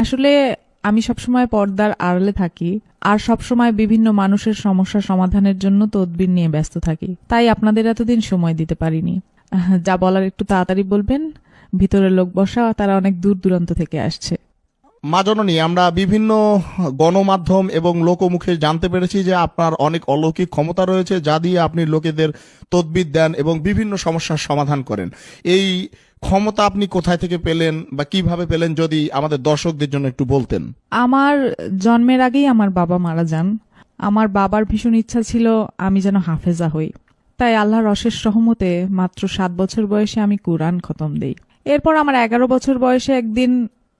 আসলে আমি সবসময় পর্দার আড়ালে থাকি আর সবসময় বিভিন্ন মানুষের সমস্যা সমাধানের জন্য তদবির নিয়ে ব্যস্ত থাকি, তাই আপনাদের এতদিন সময় দিতে পারিনি। যা বলার একটু তাড়াতাড়ি বলবেন, ভিতরে লোক বসা, তারা অনেক দূর দূরান্ত থেকে আসছে। মা জননী, আমরা বিভিন্ন গণমাধ্যম এবং লোকমুখে জানতে পেরেছি যে আপনার অনেক অলৌকিক ক্ষমতা রয়েছে, যা দিয়ে আপনি লোকেদের তদবির দেন এবং বিভিন্ন সমস্যার সমাধান করেন। এই ক্ষমতা আপনি কোথায় থেকে পেলেন বা কিভাবে পেলেন, যদি আমাদের দর্শকদের জন্য একটু বলতেন। আমার জন্মের আগেই আমার বাবা মারা যান। আমার বাবার ভীষণ ইচ্ছা ছিল আমি যেন হাফেজা হই, তাই আল্লাহর অশেষ রহমতে মাত্র 7 বছর বয়সে আমি কুরআন খতম দেই। এরপর আমার 11 বছর বয়সে একদিন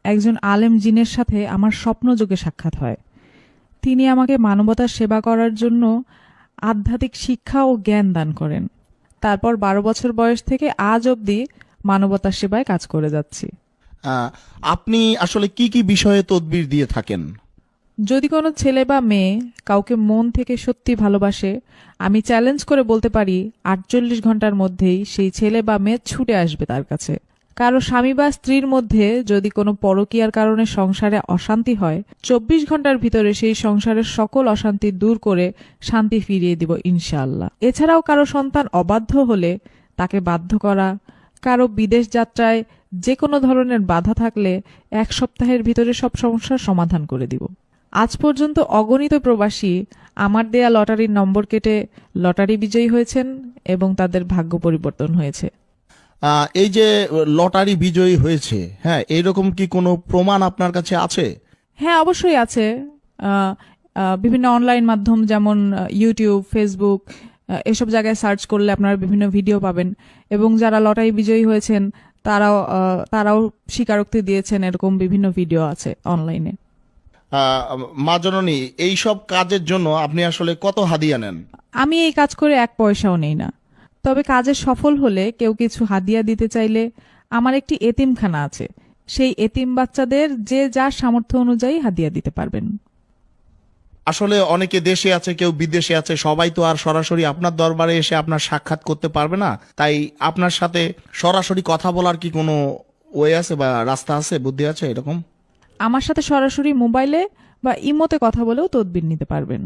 একজন আলেম জিনের সাথে আমার স্বপ্নযোগে সাক্ষাৎ হয়। তিনি আমাকে মানবতার সেবা করার জন্য আধ্যাত্মিক শিক্ষা ও জ্ঞান দান করেন। তারপর 12 বছর বয়স থেকে আজ অবধি মানবতার সেবায় কাজ করে যাচ্ছি। আপনি আসলে কি কি বিষয়ে তদবির দিয়ে থাকেন? যদি কোনো ছেলে বা মেয়ে কাউকে মন থেকে সত্যি ভালোবাসে, আমি চ্যালেঞ্জ করে বলতে পারি 48 ঘন্টার মধ্যেই সেই ছেলে বা মেয়ে ছুটে আসবে তার কাছে। কারো স্বামী বা স্ত্রীর মধ্যে যদি কোনো পরকীয়ার কারণে সংসারে অশান্তি হয়, 24 ঘন্টার ভিতরে সেই সংসারের সকল অশান্তি দূর করে শান্তি ফিরিয়ে দিব ইনশাআল্লাহ। এছাড়াও কারো সন্তান অবাধ্য হলে তাকে বাধ্য করা, কারো বিদেশ যাত্রায় যে কোনো ধরনের বাধা থাকলে 1 সপ্তাহের ভিতরে সব সমস্যার সমাধান করে দিব। আজ পর্যন্ত অগণিত প্রবাসী আমার দেয়া লটারির নম্বর কেটে লটারি বিজয়ী হয়েছেন এবং তাদের ভাগ্য পরিবর্তন হয়েছে। এই যে লটারি বিজয়ী হয়েছে, হ্যাঁ, এইরকম কি কোনো প্রমাণ আপনার কাছে আছে? হ্যাঁ, অবশ্যই আছে। বিভিন্ন অনলাইন মাধ্যম যেমন ইউটিউব, ফেসবুক, এসব জায়গায় সার্চ করলে আপনারা বিভিন্ন ভিডিও পাবেন এবং যারা লটারি বিজয়ী হয়েছেন তারাও স্বীকারোক্তি দিয়েছেন, এরকম বিভিন্ন ভিডিও আছে অনলাইনে। মা জননী, এইসব কাজের জন্য আপনি আসলে কত হাদিয়া নেন? আমি এই কাজ করে 1 পয়সাও নেই না। তবে কাজে সফল হলে কেউ কিছু হাদিয়া দিতে চাইলে আমার একটি এতিমখানা আছে, সেই এতিম বাচ্চাদের যে যার সামর্থ্য অনুযায়ী হাদিয়া দিতে পারবেন। আসলে অনেকে দেশে আছে, কেউ বিদেশে আছে, সবাই তো আর সরাসরি আপনার দরবারে এসে আপনার সাক্ষাৎ করতে পারবে না, তাই আপনার সাথে সরাসরি কথা বলার কি কোনো ওয়ে আছে বা রাস্তা আছে, বুদ্ধি আছে এরকম? আমার সাথে সরাসরি মোবাইলে বা ইমোতে কথা বলেও তদবির নিতে পারবেন।